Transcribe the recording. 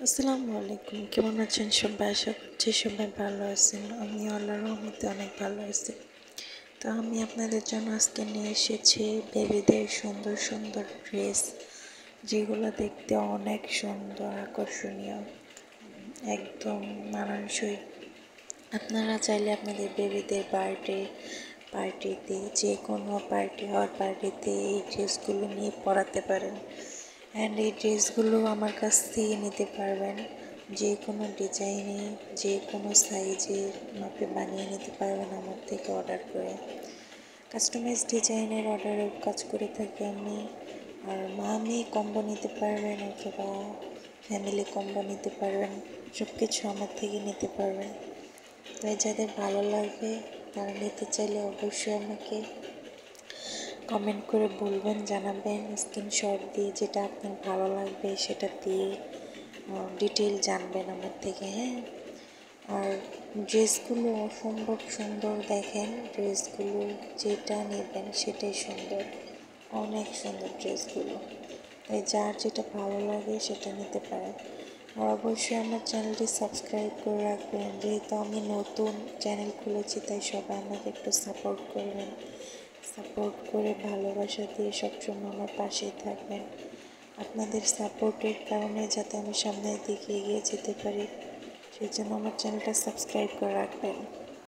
আসসালামু আলাইকুম, কেমন আছেন সবাই? আশা করছি সবাই ভালো আছেন। আমি আল্লাহর রহমতে অনেক ভালো আছি। তো আমি আপনাদের জন্য আজকে নিয়ে এসেছি বেবিদের সুন্দর সুন্দর ড্রেস, যেগুলো দেখতে অনেক সুন্দর, আকর্ষণীয়, একদম মানানসই। আপনারা চাইলে আপনাদের বেবিদের পার্টিতে, যে কোনো পার্টি হওয়ার পার্টিতে এই ড্রেসগুলো নিয়ে পরাতে পারেন। অ্যান্ড এই ড্রেসগুলো আমার কাছ থেকে নিতে পারবেন, যে কোনো ডিজাইনে, যে কোনো সাইজের মাপে বানিয়ে নিতে পারবেন আমার থেকে অর্ডার করে। কাস্টমাইজ ডিজাইনের অর্ডারের কাজ করে থাকি আমি। আর মা মেয়ে কম্বো নিতে পারবেন অথবা ফ্যামিলি কম্বো নিতে পারবেন, সব কিছু আমার থেকে নিতে পারবেন। তাই যাদের ভালো লাগবে তারা নিতে চাইলে অবশ্যই আমাকে কমেন্ট করে বলবেন, জানাবেন, স্ক্রিনশট দিয়ে যেটা আপনার ভালো লাগবে সেটা দিয়ে ডিটেল জানবেন আমার থেকে, হ্যাঁ। আর ড্রেসগুলো অসম্ভব সুন্দর, দেখেন ড্রেসগুলো, যেটা নেবেন সেটাই সুন্দর, অনেক সুন্দর ড্রেসগুলো। তাই যার যেটা ভালো লাগে সেটা নিতে পারেন। আর অবশ্যই আমার চ্যানেলটি সাবস্ক্রাইব করে রাখবেন, যেহেতু আমি নতুন চ্যানেল খুলেছি, তাই সবাই আমাকে একটু সাপোর্ট করবেন। সাপোর্ট করে ভালোবাসা দিয়ে সবসময় আমার পাশেই থাকবেন। আপনাদের সাপোর্টের কারণে যাতে আমি সামনের দিকে এগিয়ে যেতে পারি, সেই জন্য আমার চ্যানেলটা সাবস্ক্রাইব করে রাখবেন।